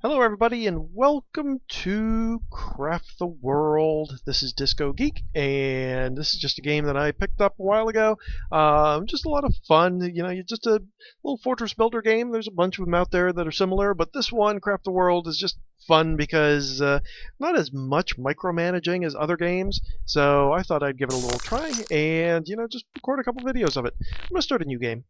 Hello, everybody, and welcome to Craft the World. This is Discogeek, and this is just a game that I picked up a while ago. Just a lot of fun. You're just a little fortress builder game. There's a bunch of them out there that are similar, but this one, Craft the World, is just fun because not as much micromanaging as other games. So I thought I'd give it a little try, and just record a couple videos of it. I'm gonna start a new game.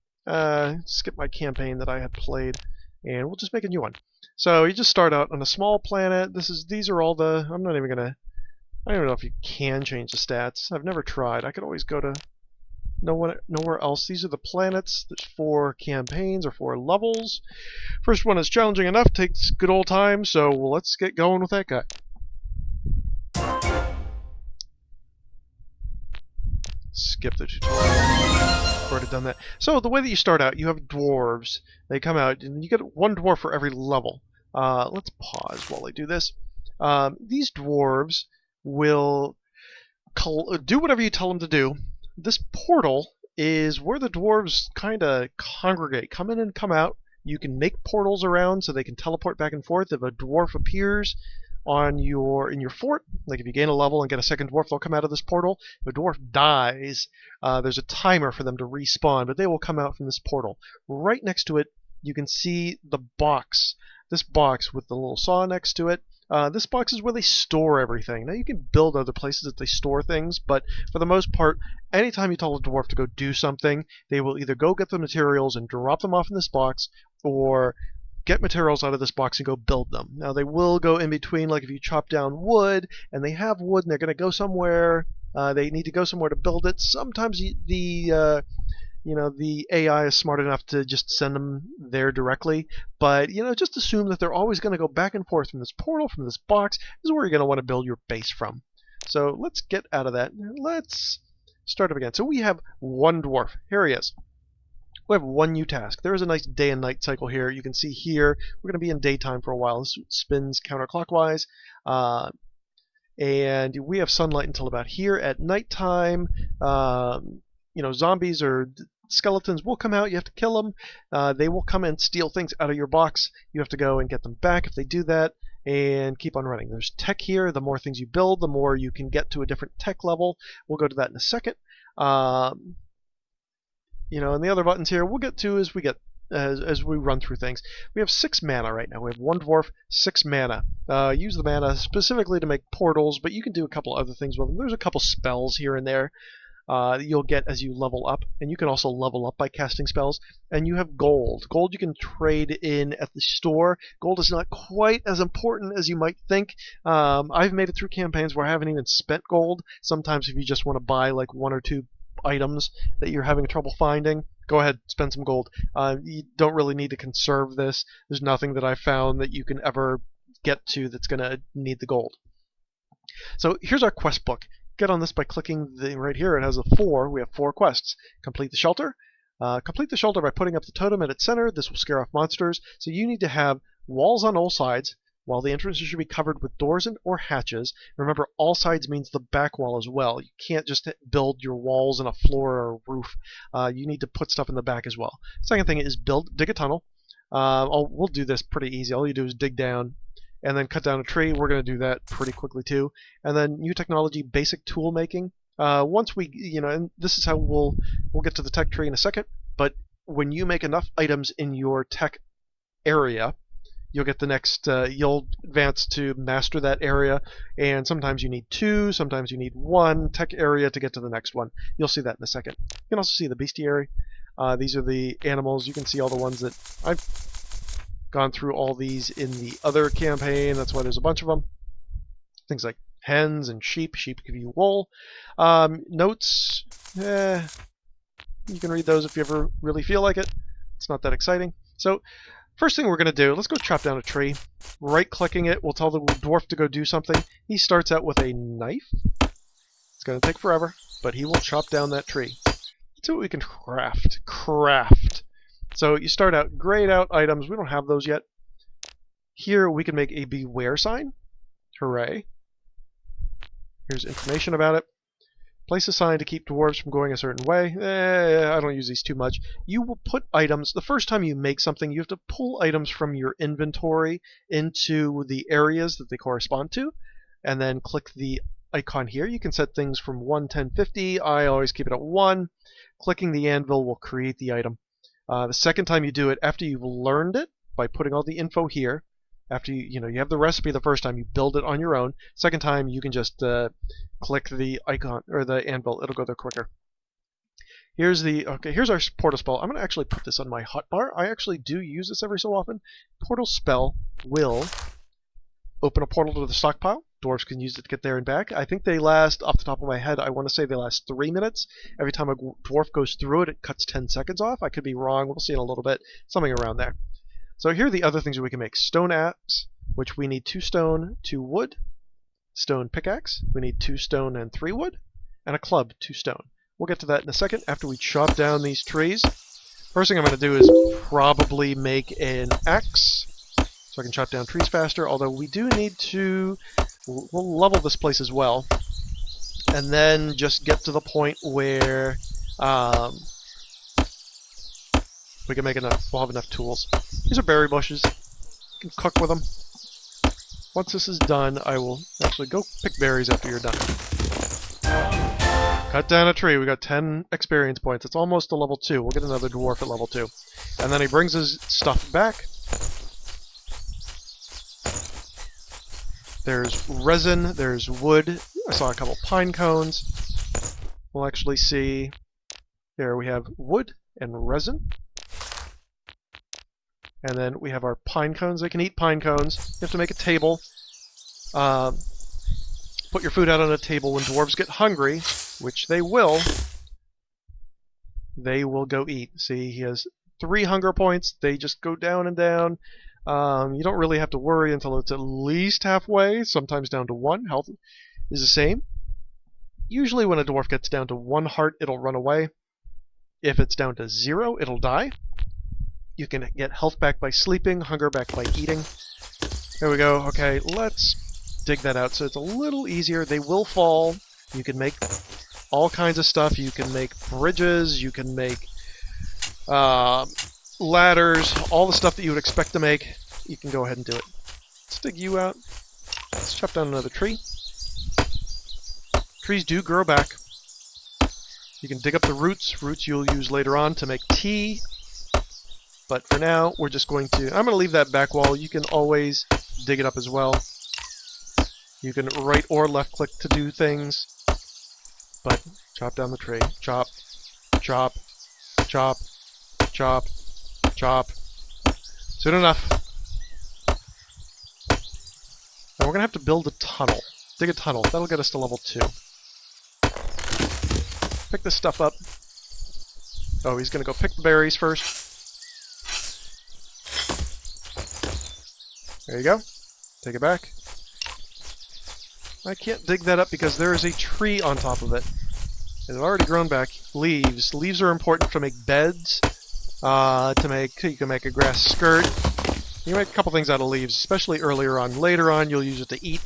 Skip my campaign that I had played, and we'll just make a new one. So you just start out on a small planet. These are all the. I'm not even gonna. I don't even know if you can change the stats. I've never tried. I could always go to nowhere else. These are the planets. There's 4 campaigns or 4 levels. First one is challenging enough. Takes good old time. So let's get going with that guy. Skip the tutorial. I've already done that. So the way that you start out, you have dwarves. They come out, and you get 1 dwarf for every level. Let's pause while I do this. These dwarves will do whatever you tell them to do. This portal is where the dwarves kind of congregate, come in and come out. You can make portals around so they can teleport back and forth. If a dwarf appears in your fort, like if you gain a level and get a second dwarf, they'll come out of this portal. If a dwarf dies, there's a timer for them to respawn, but they will come out from this portal. Right next to it, you can see the box. This box with the little saw next to it. This box is where they store everything. Now you can build other places that they store things, but for the most part, anytime you tell a dwarf to go do something, they will either go get the materials and drop them off in this box, or get materials out of this box and go build them. Now they will go in between, like if you chop down wood, and they have wood and they're going to go somewhere, they need to go somewhere to build it. Sometimes the AI is smart enough to just send them there directly, but just assume that they're always going to go back and forth from this portal, from this box. This is where you're going to want to build your base from. So let's get out of that. Let's start up again. So we have 1 dwarf. Here he is. We have 1 new task. There is a nice day and night cycle here. You can see here we're going to be in daytime for a while. This spins counterclockwise. And we have sunlight until about here. At nighttime, zombies or skeletons will come out. You have to kill them. They will come and steal things out of your box. You have to go and get them back if they do that, and keep on running. There's tech here. The more things you build, the more you can get to a different tech level. We'll go to that in a second. And the other buttons here we'll get to as we run through things. We have 6 mana right now. We have 1 dwarf, 6 mana. Use the mana specifically to make portals, but you can do a couple other things with them. There's a couple spells here and there that you'll get as you level up, and you can also level up by casting spells. And you have gold. Gold you can trade in at the store. Gold is not quite as important as you might think. I've made it through campaigns where I haven't even spent gold. Sometimes if you just want to buy like 1 or 2 items that you're having trouble finding, go ahead, spend some gold. You don't really need to conserve this. There's nothing that I've found that you can ever get to that's going to need the gold. So here's our quest book. Get on this by clicking right here. It has 4. We have 4 quests. Complete the shelter. Complete the shelter by putting up the totem at its center. This will scare off monsters. So you need to have walls on all sides, while the entrances should be covered with doors or hatches. Remember, all sides means the back wall as well. You can't just build your walls and a floor or a roof. You need to put stuff in the back as well. Second thing is dig a tunnel. We'll do this pretty easy. All you do is dig down and then cut down a tree. We're going to do that pretty quickly too. And then new technology, basic tool making. Once we, and this is how we'll get to the tech tree in a second. But when you make enough items in your tech area, you'll get the next, you'll advance to master that area, and sometimes you need 2, sometimes you need 1 tech area to get to the next one. You'll see that in a second. You can also see the bestiary. These are the animals. You can see all the ones that I've gone through all these in the other campaign. That's why there's a bunch of them. Things like hens and sheep. Sheep give you wool. Notes, you can read those if you ever really feel like it. It's not that exciting. So first thing we're going to do, let's go chop down a tree. Right-clicking it, we'll tell the dwarf to go do something. He starts out with a knife. It's going to take forever, but he will chop down that tree. Let's see what we can craft. So you start out, grayed out items. We don't have those yet. Here we can make a beware sign. Hooray. Here's information about it. Place a sign to keep dwarves from going a certain way. I don't use these too much. You will put items, the first time you make something, you have to pull items from your inventory into the areas that they correspond to, and then click the icon here. You can set things from 1, 10, 50. I always keep it at 1. Clicking the anvil will create the item. The second time you do it, after you've learned it, by putting all the info here, after you have the recipe the first time, you build it on your own. Second time, you can just click the icon or the anvil. It'll go there quicker. Here's our portal spell. I'm going to actually put this on my hotbar. I actually do use this every so often. Portal spell will open a portal to the stockpile. Dwarves can use it to get there and back. I think they last, off the top of my head, I want to say they last 3 minutes. Every time a dwarf goes through it, it cuts 10 seconds off. I could be wrong. We'll see in a little bit. Something around there. So here are the other things that we can make. Stone axe, which we need 2 stone, 2 wood. Stone pickaxe, we need 2 stone and 3 wood. And a club, 2 stone. We'll get to that in a second after we chop down these trees. First thing I'm going to do is probably make an axe so I can chop down trees faster, although we do need to... We'll level this place as well. And then just get to the point where we can make enough, we'll have enough tools. These are berry bushes. You can cook with them. Once this is done, I will actually go pick berries after you're done. Cut down a tree. We got 10 experience points. It's almost to level 2. We'll get another dwarf at level 2. And then he brings his stuff back. There's resin, there's wood. I saw a couple pine cones. We'll actually see... Here we have wood and resin. And then we have our pine cones. They can eat pine cones. You have to make a table. Put your food out on a table. When dwarves get hungry, which they will go eat. See, he has 3 hunger points. They just go down and down. You don't really have to worry until it's at least halfway, sometimes down to 1. Health is the same. Usually when a dwarf gets down to 1 heart, it'll run away. If it's down to 0, it'll die. You can get health back by sleeping, hunger back by eating. There we go. Okay, let's dig that out so it's a little easier. They will fall. You can make all kinds of stuff. You can make bridges. You can make ladders. All the stuff that you would expect to make. You can go ahead and do it. Let's dig you out. Let's chop down another tree. Trees do grow back. You can dig up the roots. Roots you'll use later on to make tea. But for now, we're just going to... I'm going to leave that back wall. You can always dig it up as well. You can right or left click to do things. But chop down the tree. Chop. Chop. Chop. Chop. Chop. Soon enough. Now we're going to have to build a tunnel. Dig a tunnel. That'll get us to level 2. Pick this stuff up. Oh, he's going to go pick the berries first. There you go. Take it back. I can't dig that up because there is a tree on top of it. It's already grown back. Leaves. Leaves are important to make beds. You can make a grass skirt. You can make a couple things out of leaves, especially earlier on. Later on, you'll use it to eat.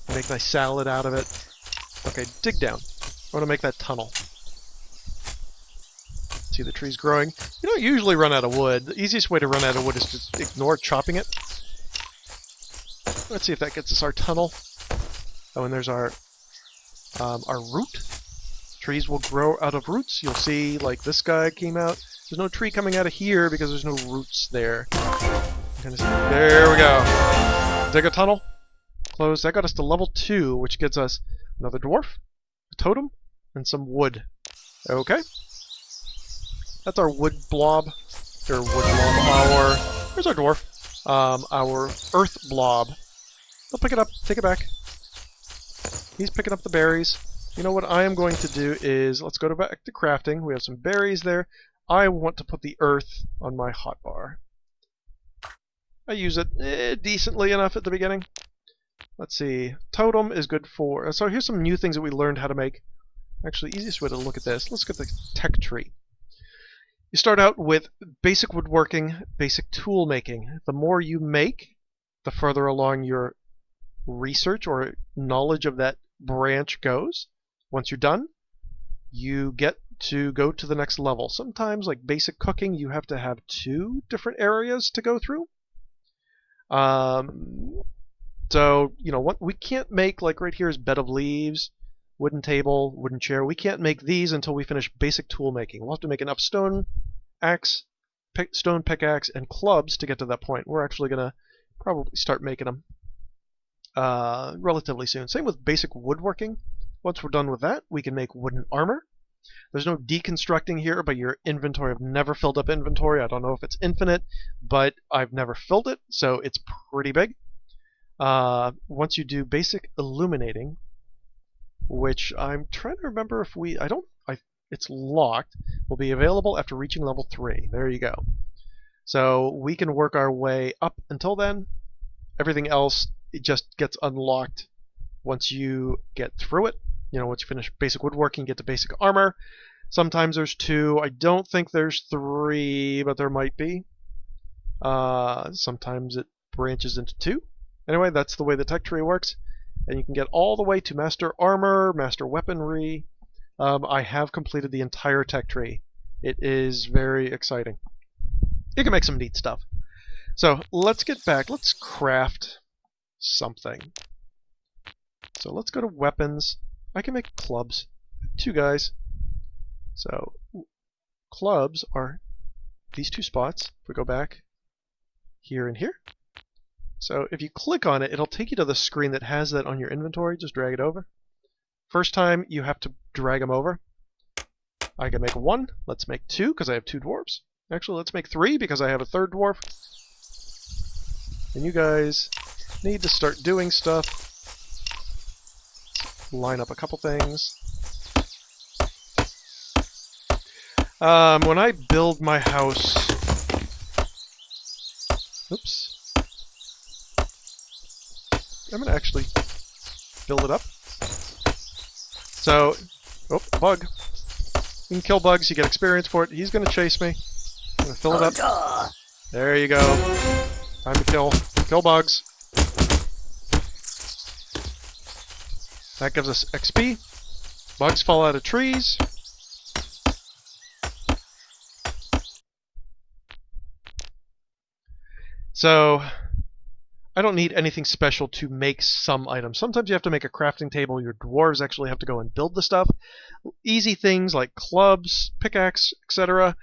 Make nice salad out of it. Okay, dig down. I want to make that tunnel. See the trees growing. You don't usually run out of wood. The easiest way to run out of wood is to ignore chopping it. Let's see if that gets us our tunnel. Oh, and there's our root. Trees will grow out of roots. You'll see, like, this guy came out. There's no tree coming out of here because there's no roots there. There we go. Dig a tunnel. Close. That got us to level 2, which gets us another dwarf, a totem, and some wood. Okay. That's our wood blob. There's our dwarf. Our earth blob. They'll pick it up, take it back. He's picking up the berries. You know what I am going to do is, let's go back to crafting. We have some berries there. I want to put the earth on my hotbar. I use it decently enough at the beginning. Let's see. Totem is good for... So here's some new things that we learned how to make. Actually, easiest way to look at this. Let's get the tech tree. You start out with basic woodworking, basic tool making. The more you make, the further along your research or knowledge of that branch goes. Once you're done, you get to go to the next level. Sometimes, like basic cooking, you have to have 2 different areas to go through. So, what we can't make, like right here is bed of leaves, wooden table, wooden chair. We can't make these until we finish basic tool making. We'll have to make enough stone axe, stone pickaxe, and clubs to get to that point. We're actually going to probably start making them relatively soon. Same with basic woodworking. Once we're done with that, we can make wooden armor. There's no deconstructing here, but your inventory, I've never filled up inventory. I don't know if it's infinite, but I've never filled it, so it's pretty big. Once you do basic illuminating, which I'm trying to remember if it's locked, will be available after reaching level 3. There you go. So we can work our way up until then. Everything else, it just gets unlocked once you get through it. Once you finish basic woodworking, get to basic armor. Sometimes there's 2. I don't think there's 3, but there might be. Sometimes it branches into 2. Anyway, that's the way the tech tree works. And you can get all the way to Master Armor, Master Weaponry. I have completed the entire tech tree. It is very exciting. You can make some neat stuff. So let's get back. Let's craft something. So let's go to weapons. I can make clubs. 2 guys. So clubs are these 2 spots. If we go back here and here. So if you click on it, it'll take you to the screen that has that on your inventory. Just drag it over. First time, you have to drag them over. I can make 1. Let's make 2, because I have 2 dwarves. Actually, let's make 3, because I have a 3rd dwarf. And you guys need to start doing stuff. Line up a couple things. When I build my house... Oops. I'm going to actually build it up. So, bug. You can kill bugs, you get experience for it. He's going to chase me. I'm going to fill it up. There you go. Time to kill bugs. That gives us XP. Bugs fall out of trees. So, I don't need anything special to make some items. Sometimes you have to make a crafting table. Your dwarves actually have to go and build the stuff. Easy things like clubs, pickaxe, etc.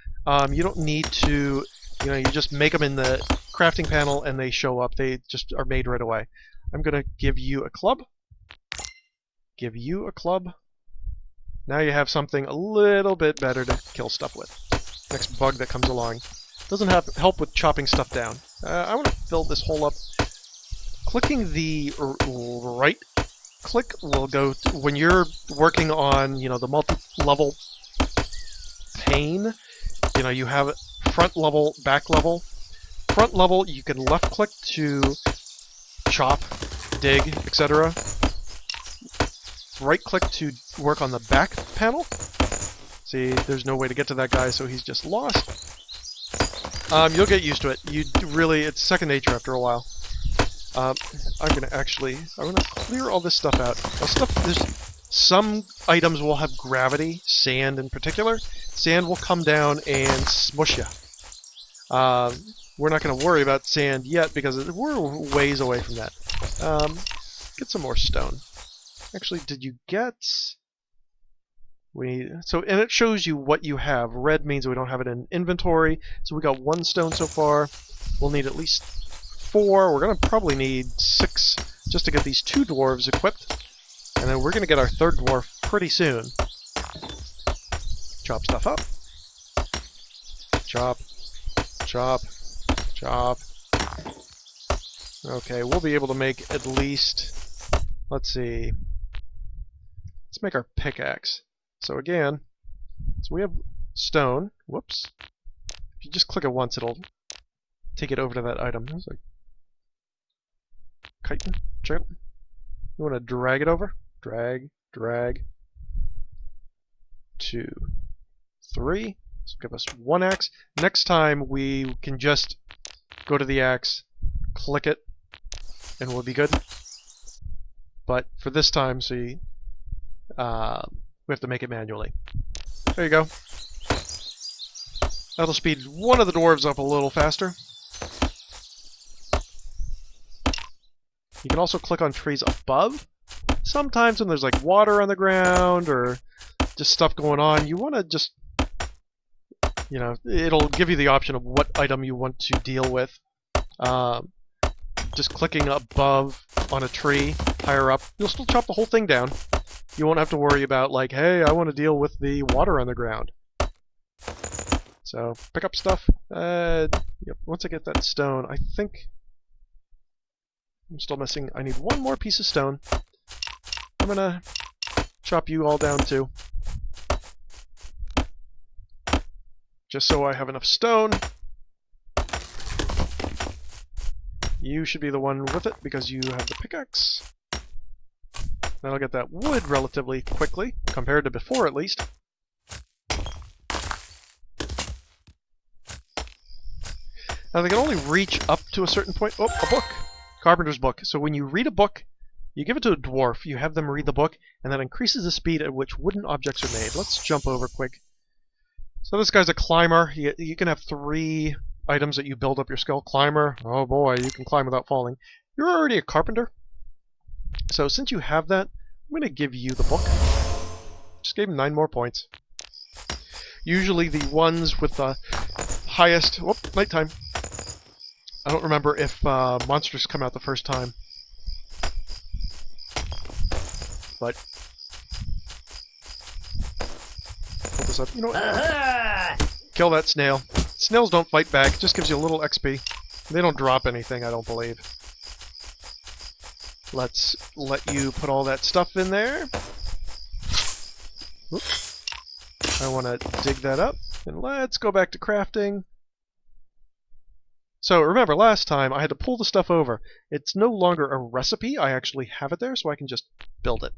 You don't need to, you just make them in the crafting panel and they show up. They just are made right away. I'm going to give you a club. Give you a club. Now you have something a little bit better to kill stuff with. Next bug that comes along. Doesn't help with chopping stuff down. I want to fill this hole up. Clicking the right click will go when you're working on, the multi-level pane. You have front level, back level. Front level, you can left click to chop, dig, etc. Right click to work on the back panel. See, there's no way to get to that guy, so he's just lost. You'll get used to it. It's second nature after a while. I'm gonna clear all this stuff out. Some items will have gravity, sand in particular. Sand will come down and smush you. We're not gonna worry about sand yet because we're ways away from that. Get some more stone. Actually, did you get... and it shows you what you have. Red means we don't have it in inventory. So we got 1 stone so far. We'll need at least 4. We're going to probably need 6 just to get these 2 dwarves equipped. And then we're going to get our 3rd dwarf pretty soon. Chop stuff up. Chop. Chop. Chop. Okay, we'll be able to make at least... Let's see. Let's make our pickaxe. So again, we have stone. Whoops. If you just click it once, it'll take it over to that item. It's like chitin. You want to drag it over? Drag, drag. 2, 3. So give us 1 axe. Next time we can just go to the axe, click it, and we'll be good. But for this time, see, we have to make it manually. There you go. That'll speed one of the dwarves up a little faster. You can also click on trees above. Sometimes when there's like water on the ground or just stuff going on, you want to just, you know, it'll give you the option of what item you want to deal with. Just clicking above on a tree, higher up, you'll still chop the whole thing down. You won't have to worry about like, hey, I want to deal with the water on the ground. So, pick up stuff. Yep, once I get that stone, I think I'm still missing. I need one more piece of stone. I'm gonna chop you all down too. Just so I have enough stone. You should be the one with it because you have the pickaxe. Then I'll get that wood relatively quickly, compared to before at least. Now they can only reach up to a certain point. Oh, a book! Carpenter's book. So when you read a book, you give it to a dwarf, you have them read the book, and that increases the speed at which wooden objects are made. Let's jump over quick. So this guy's a climber. You can have 3 items that you build up your skill. Climber, oh boy, you can climb without falling. You're already a carpenter. So since you have that, I'm going to give you the book. Just gave him 9 more points. Usually the ones with the highest... Whoop, nighttime. I don't remember if monsters come out the first time. But... hold this up. You know what? Kill that snail. Snails don't fight back. It just gives you a little XP. They don't drop anything, I don't believe. Let's let you put all that stuff in there. Oops. I want to dig that up. And let's go back to crafting. So remember, last time I had to pull the stuff over. It's no longer a recipe. I actually have it there, so I can just build it.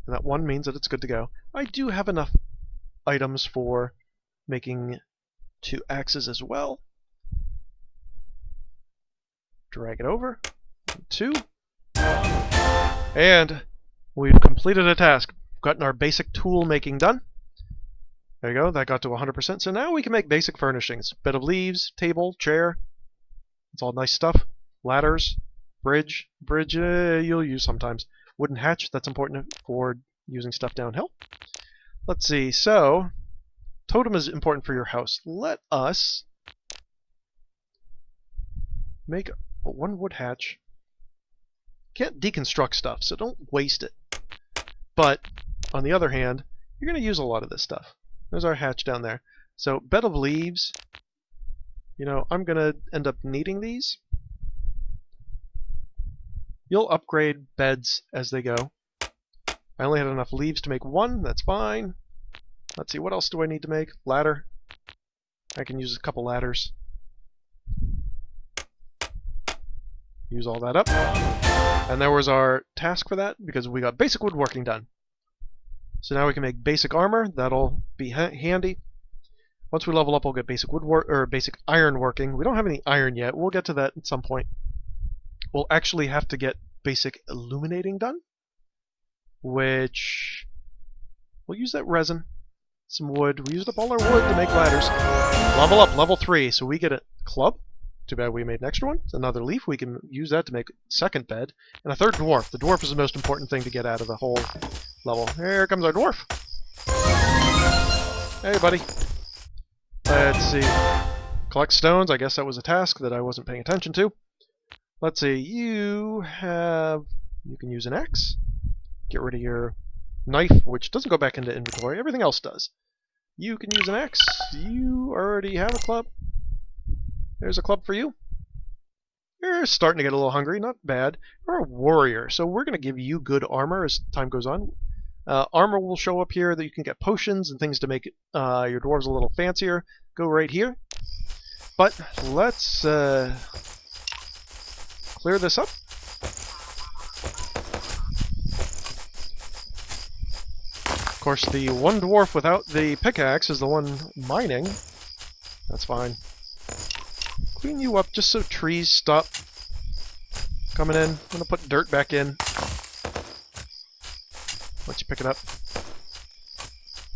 And that one means that it's good to go. I do have enough items for making 2 axes as well. Drag it over. 2. And we've completed a task. Gotten our basic tool making done. There you go, that got to 100%. So now we can make basic furnishings. Bed of leaves, table, chair. It's all nice stuff. Ladders, bridge. Bridge you'll use sometimes. Wooden hatch, that's important for using stuff downhill. Let's see, so totem is important for your house. Let us make 1 wood hatch. Can't deconstruct stuff, so don't waste it. But, on the other hand, you're going to use a lot of this stuff. There's our hatch down there. So, bed of leaves. You know, I'm going to end up needing these. You'll upgrade beds as they go. I only had enough leaves to make 1. That's fine. Let's see, what else do I need to make? Ladder. I can use a couple ladders. Use all that up. And there was our task for that, because we got basic woodworking done. So now we can make basic armor. That'll be handy. Once we level up, we'll get basic woodwork or basic iron working. We don't have any iron yet. We'll get to that at some point. We'll actually have to get basic illuminating done, which we'll use that resin, some wood. We used up all our wood to make ladders. Level up, level 3. So we get a club. Too bad we made an extra one. It's another leaf. We can use that to make a 2nd bed. And a 3rd dwarf. The dwarf is the most important thing to get out of the whole level. Here comes our dwarf. Hey, buddy. Let's see. Collect stones. I guess that was a task that I wasn't paying attention to. Let's see. You can use an axe. Get rid of your knife, which doesn't go back into inventory. Everything else does. You can use an axe. You already have a club. There's a club for you. You're starting to get a little hungry. Not bad. You're a warrior, so we're going to give you good armor as time goes on. Armor will show up here that you can get potions and things to make your dwarves a little fancier. Go right here. But let's clear this up. Of course, the one dwarf without the pickaxe is the one mining. That's fine. Clean you up just so trees stop coming in. I'm going to put dirt back in. Once you pick it up.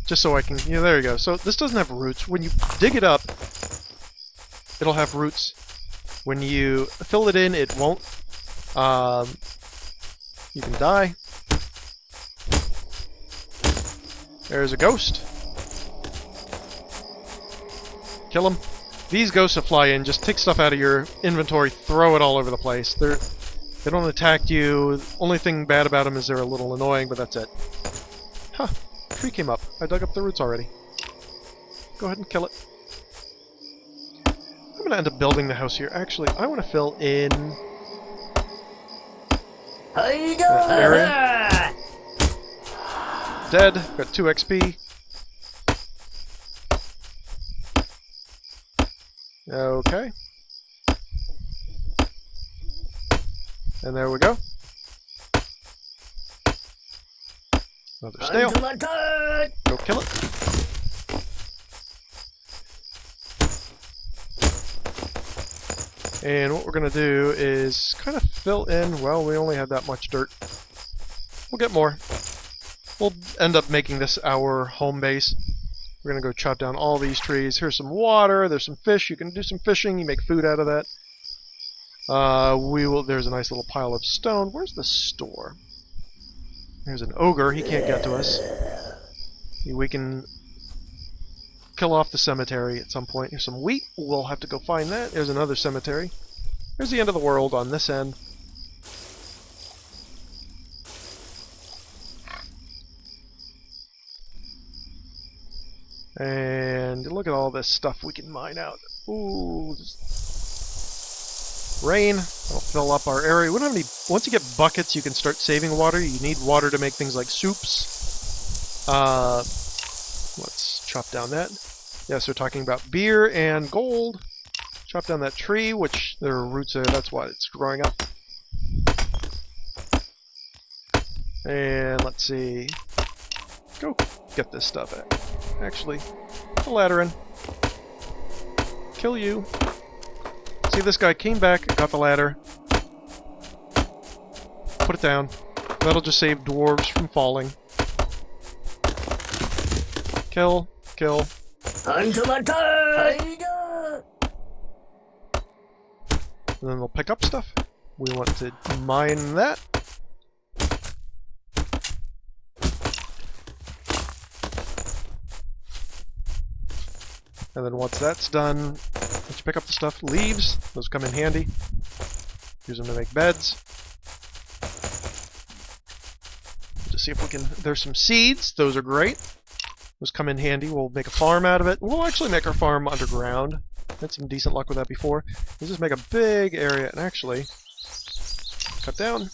Just so I can... Yeah, there you go. So this doesn't have roots. When you dig it up, it'll have roots. When you fill it in, it won't. You can die. There's a ghost. Kill him. These ghosts that fly in, just take stuff out of your inventory, throw it all over the place. They don't attack you. The only thing bad about them is they're a little annoying, but that's it. Huh. Tree came up. I dug up the roots already. Go ahead and kill it. I'm going to end up building the house here. Actually, I want to fill in that area. Dead. Got 2 XP. Okay. And there we go. Another snail. Go kill it. And what we're going to do is kind of fill in... Well, we only had that much dirt. We'll get more. We'll end up making this our home base. We're going to go chop down all these trees. Here's some water. There's some fish. You can do some fishing. You make food out of that. There's a nice little pile of stone. Where's the store? There's an ogre. He can't get to us. We can kill off the cemetery at some point. Here's some wheat. We'll have to go find that. There's another cemetery. There's the end of the world on this end. And look at all this stuff we can mine out. Ooh. Rain. That'll fill up our area. We don't have any... Once you get buckets, you can start saving water. You need water to make things like soups. Let's chop down that. Yes, we're talking about beer and gold. Chop down that tree, which there are roots there. That's why it's growing up. And let's see. Go get this stuff out. Actually, put the ladder in. Kill you. See, this guy came back, got the ladder. Put it down. That'll just save dwarves from falling. Kill. Kill. Until attack! And then they'll pick up stuff. We want to mine that. And then once that's done, once you pick up the stuff, leaves, those come in handy. Use them to make beds. Just see if we can... There's some seeds, those are great. Those come in handy, we'll make a farm out of it. We'll actually make our farm underground. Had some decent luck with that before. We'll just make a big area and actually cut down.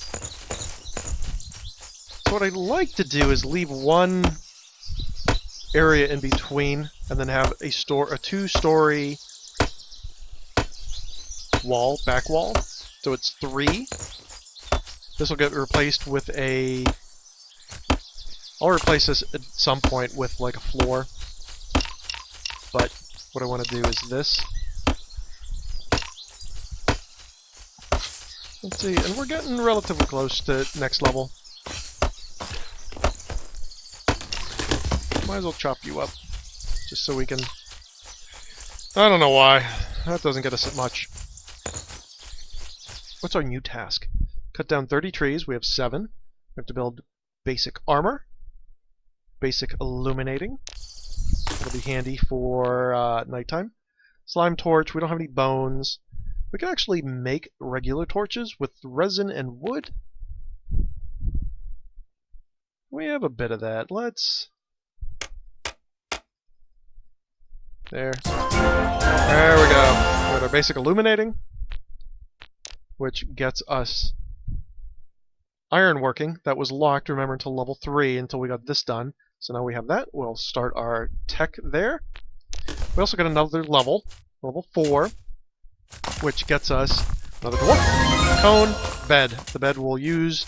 So what I'd like to do is leave one area in between and then have a two-story wall, back wall. So it's 3. This will get replaced with a... I'll replace this at some point with like a floor. But what I want to do is this. Let's see, and we're getting relatively close to next level. Might as well chop you up, just so we can... I don't know why. That doesn't get us much. What's our new task? Cut down 30 trees. We have 7. We have to build basic armor. Basic illuminating. That'll be handy for nighttime. Slime torch. We don't have any bones. We can actually make regular torches with resin and wood. We have a bit of that. Let's... There. There we go. With our basic illuminating, which gets us iron working. That was locked, remember, until level 3, until we got this done. So now we have that. We'll start our tech there. We also got another level, level 4, which gets us another dwarf, cone, bed. The bed we'll use.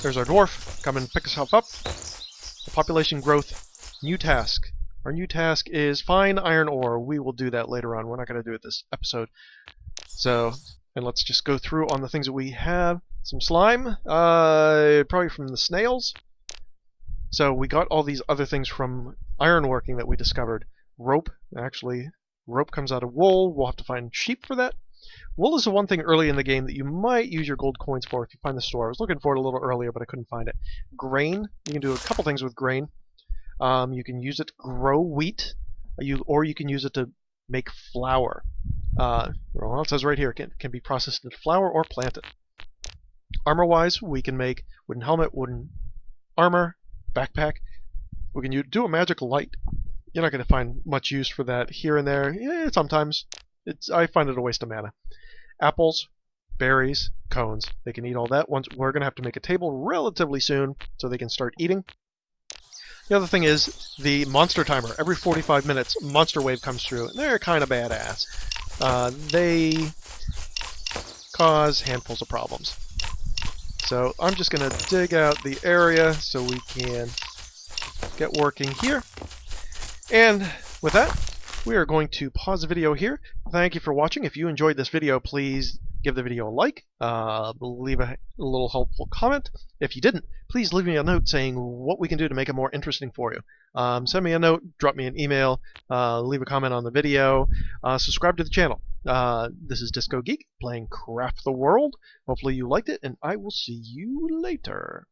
There's our dwarf. Come and pick yourself up. The population growth. New task. Our new task is find iron ore. We will do that later on. We're not going to do it this episode. So, and let's just go through on the things that we have. Some slime, probably from the snails. So we got all these other things from ironworking that we discovered. Rope, actually, rope comes out of wool. We'll have to find sheep for that. Wool is the one thing early in the game that you might use your gold coins for if you find the store. I was looking for it a little earlier, but I couldn't find it. Grain, you can do a couple things with grain. You can use it to grow wheat, or you can use it to make flour. Well, it says right here, it can be processed into flour or planted. Armor-wise, we can make wooden helmet, wooden armor, backpack. We can do a magic light. You're not going to find much use for that here and there. Yeah, sometimes. I find it a waste of mana. Apples, berries, cones. They can eat all that. We're going to have to make a table relatively soon so they can start eating. The other thing is the monster timer. Every 45 minutes, monster wave comes through, and they're kind of badass. They cause handfuls of problems. So I'm just going to dig out the area so we can get working here. And with that, we are going to pause the video here. Thank you for watching. If you enjoyed this video, please give the video a like, leave a little helpful comment. If you didn't, please leave me a note saying what we can do to make it more interesting for you. Send me a note, drop me an email, leave a comment on the video, subscribe to the channel. This is Discogeek playing Craft the World. Hopefully you liked it, and I will see you later.